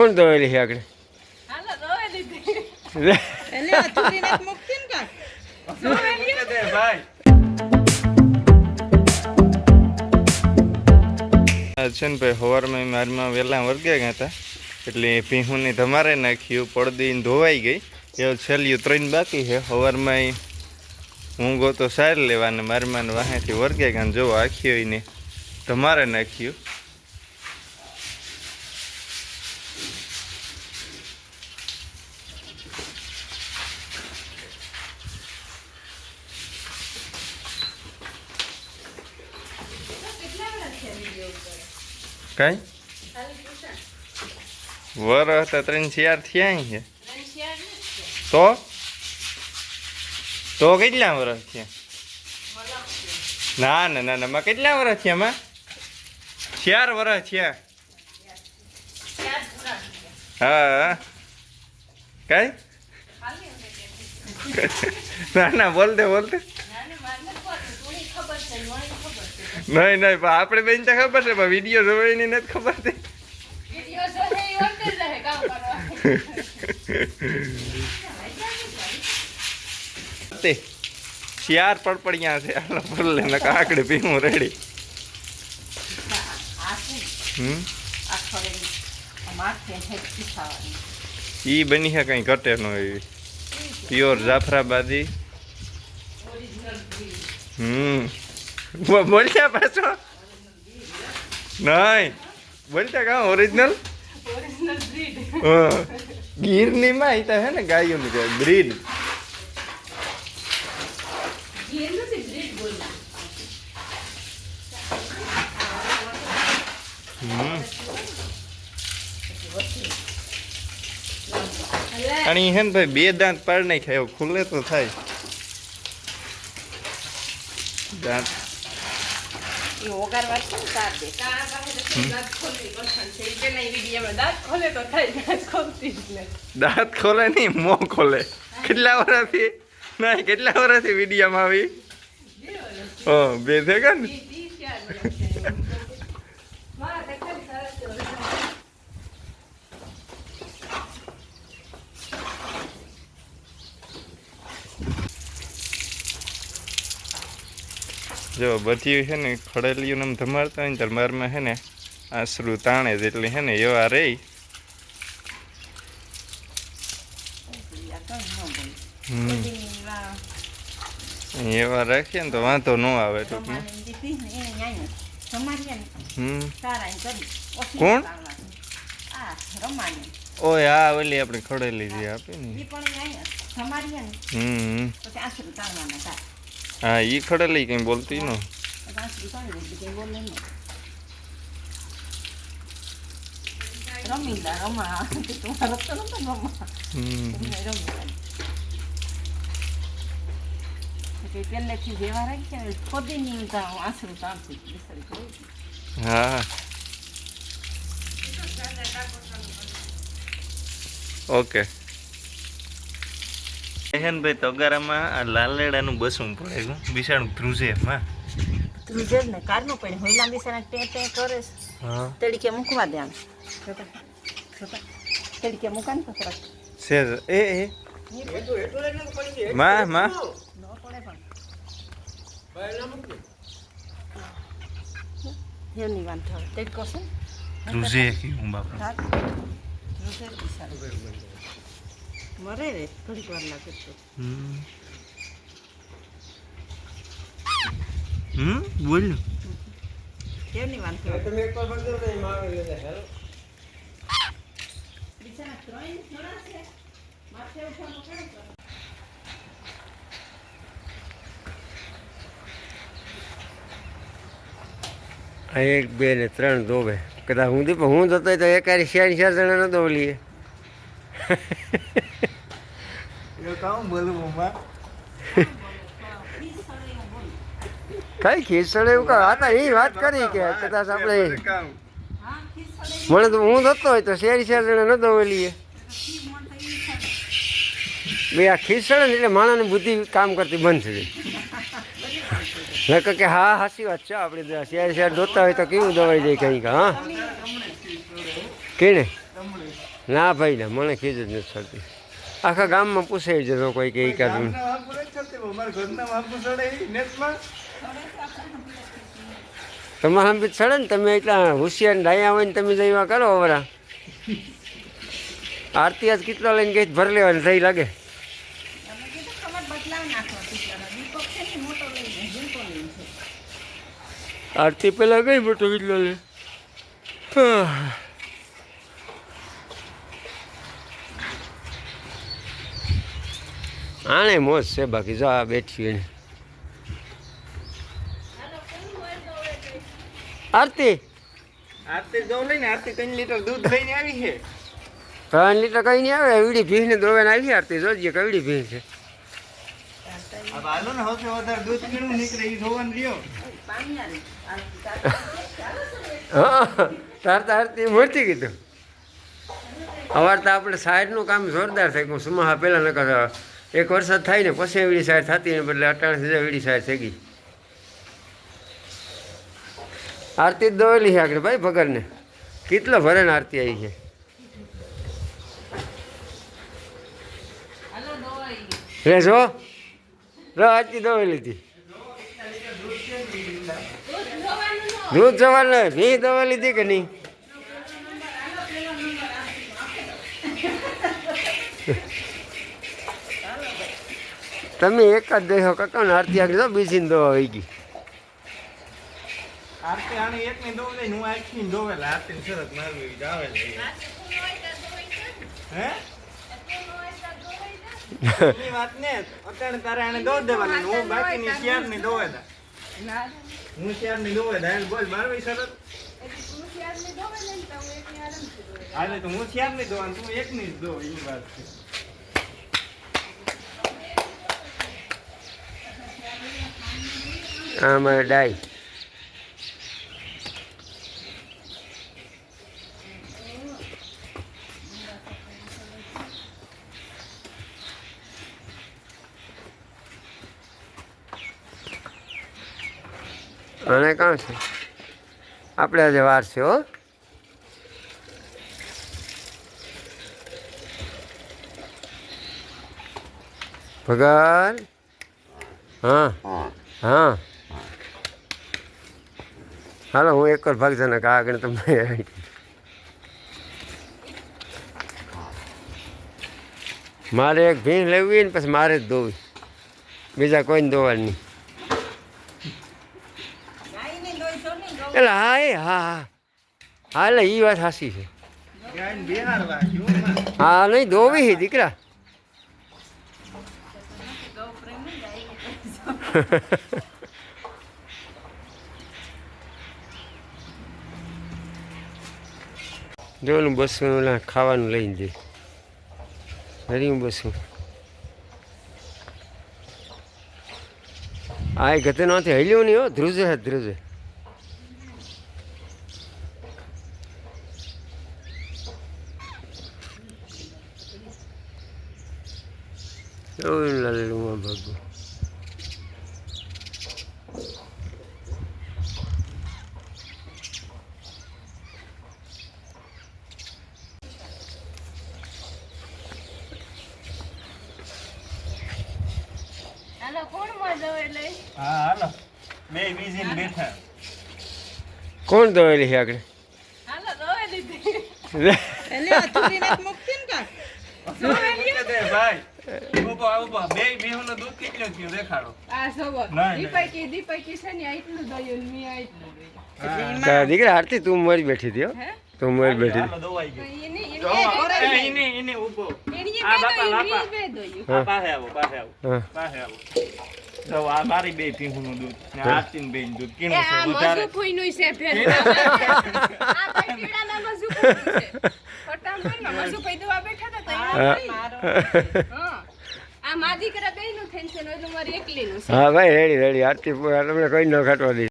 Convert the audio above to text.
કોણ દોવેલી છે આગળ છે ને ભાઈ સવારમાં મારીમાં વહેલા વર્ગ્યા ગયા હતા એટલે ભીહુંની ધમારે નાખ્યું પડદીને ધોવાઈ ગઈ એવું છેલ્યું 3 બાકી છે સવારમાં હું ગોતો સાર લેવાને મારીમાં વાહેથી વર્ગ્યા ગયા જોવો આખી હોય ને ધમારે નાખ્યું કઈ વર હતા 3-4 થયા છે તો કેટલા વર્ષ થયા ના ના ના ના માં કેટલા વર્ષ થયા માં 4 વર્ષ થયા હા કઈ ના ના બોલતે બોલતે નહીં નહીં આપણે બેન તો ખબર છે પણ વિડીયો જોવાની નથી ખબર તે 4 પડપડિયા છે આલો ભરલે ને કાકડે પીવું રેડી ઈ બની છે કઈ ઘટે નો એવી પ્યોર જાફરાબાદી બોલતા પાછો નહીં બોલતા કા ઓરિજિનલ ગીરની માં ઈ તો હે ને ગાયોની કે બ્રીડ અને હે ને ભાઈ 2 દાંત પાડ નહીં ખાય ખુલ્લે તો થાય દાંત દાંત ખોલે નહીં મોં ખોલે કેટલા વર્ષથી નહીં કેટલા વર્ષથી વિડીયામાં આવી 2 થયા ને જો બધી છે ને ખડેલીઓને આમ ધમાડતા હોય ને ત્યારે મારમાં છે ને આશરું તાણે જ એટલે છે ને એવા રહી એવા રાખીએ ને તો વાંધો ન આવે ટૂંકમાં કોણ ઓય હા ઓલી આપણે ખડેલી જે આપે ને હા ઈ ખડેલી કઈ બોલતી નો હા ઓકે ભાઈ તગારામાં આ લાલેડાનું બસવું પડે બિસાડું ધ્રુજે માં ધ્રુજે ને કારનું પડે હોઈલા બિસાડા ટે ટે કરે તડકે મૂકવા દે આમ તડકે મૂકા ને થોડાક છે એ માં માં ન પડે પણ હેની વાન થો તડકો છે ધ્રુજે કી હું બાપા ધ્રુજે બિસાડા મરે રે થોડીક વાર લાગે છે બોલ કેની વાન થો તમે એક વાર બંધ કરો ને મારે લે હેલો બિચારા ત્રણ નડા છે માથે ઉઠાનો કરો આ 1 2 ને 3 દોવે કદા હું દીપ હું જતો તો એકારી 4 જણા ન દોવલી કઈ ખીસડે એવું કા હતા એ વાત કરી કે કદાચ આપણે મને તો હું જતો હોય તો 4 જણા ન દોવેલી બે આ ખીસડે ને એટલે માણસની બુદ્ધિ કામ કરતી બંધ થઈ નકર કે હા સાચી વાત છે આપણે શેર દોતા હોય તો કેવું દવાઈ જાય કંઈક હા કેને ના ભાઈ ના, મને ખીજ જ નથી ચડતી. આખા ગામમાં પૂછાઈ જતો કોઈ કે કાઢું. તમારે આમ બી ચડે ને, તમે એટલા હોશિયાર ડાયા હોય ને તમે જઈવા કરો વરા. આરતી આજ કેટલા લઈને ગઈ ભર લેવાની થઈ લાગે. તમે કીધું ખબર બદલાવી નાખો ટીચર. દીપક છે ને મોટો લઈને ઝીંકો લઈને છે. આરતી પેલા ગઈ મોટો કેટલો લે. આણે મોજ છે, બાકી જો આ બેઠી એને. આરતી આરતી દો લઈને આરતી 3 લીટર દૂધ લઈને આવી છે. 3 લીટર કઈ નહીં આવે. એવડી ભીંને દોવાને આવી આરતી. જોજે કેવડી ભીં છે. આ બાલો ને સૌથી વધારે દૂધ પીણું નીકળે એ જોવાનું રહ્યો. પાણીયારી. હા, તારતા આરતી મોટી કીધું. અવાર તો આપણે સાઈડનું કામ જોરદાર થઈ ગયું. સુમાહા પહેલાં નકર એક વરસાદ થાય ને પછી એવડી સાઈડ થતી ને બદલે 98 એવડી સાઈડ થઈ ગઈ. આરતી જ દોવેલી છે આગળ ભાઈ ભગરને. કેટલો ભરે ને આરતી આવી છે. હાલો દોવાઈ ગઈ. રે જો આરતી દોવેલી હતી. દૂધ જવાનું ભી દવા લીધી કે નહીં? તમે એક જ દેખો કાકા ને આરતી આગળ તો બીજી દવા આવી ગઈ. આરતી આની એકની દો લઈને હું આખી દોવેલા આરતી શરત મારવી જાવે છે. હે ની વાત ને અત્યારે તારે આને દો દેવાની. હું બાકીની શિયાળની દોવેલા. હું શિયાળની દોવેલા. બોલ મારવી શરત. હાલે તો હું શિયાળની દોવાનું, તું એકની જ દો. એની વાત છે. આમાં ડાય અને કાં છે આપણે આજે વાર છે હો. ભગવાન હા હા હાલો હું એક વાર ભાગજો ને આગળ તમને મારે એક ભીંસ લેવી ને પછી મારે જ દોવી. બીજા કોઈને દોવાની નહીં. ગાયને દોઈશો નહીં, ગૌ. એટલે હા એ હા હા હા એટલે એ વાત સાચી છે. ગાયને બિહારવા કેવું માં. હા નહીં દોવી છે દીકરા. ગૌ પ્રેમી ગાયને દોઈશો. જોલું બસું ઓલા ખાવાનું લઈને જઈ હરી બસું આ ગતે નથી હલ્યું નહીં હો. ધ્રુજે હે ધ્રુજે. લાલુમાં ભાગું હાલો કોણ મજા એટલે હા હાલો બે બીજીને બેઠા. કોણ દોવેલી છે આગળ? હાલો દોઈ દીધી. એટલે અધૂરી નથી મુકતી ને કાક. ભાઈ ઉભો બે બીહુંનું દૂધ કેટલું થયું દેખાડો. આ સબર નહીં, દીપકી છે ને આટલું દયું ને મેં આટલું દયું. તારા દીકરા આરતી તું મરી બેઠી હતી હો. હે તું મરી બેઠી હાલો દોવાઈ ગયું. એને જો, એને ઊભો. એને આ બાપા, બાપા. બે દયું આ પાસે આવો હા. પાસે આવો. જો આ મારી બે ભીહુંનું દૂધ ને આરતીન બેન દૂધ એ કેનું છે આ વધારે? મજુ ફોઈનું છે ફેર આ કીડાના મજુ ફોઈનું છે ફટાફટ મજુ ફોઈ દવા બેઠા હતા તો હા આ મા દીકરા બેયનું થઈને છે ને ઓલું મારી એકલીનું છે હા ભાઈ રેડી રેડી આરતી તમને કોઈ ન ખાટવા દે.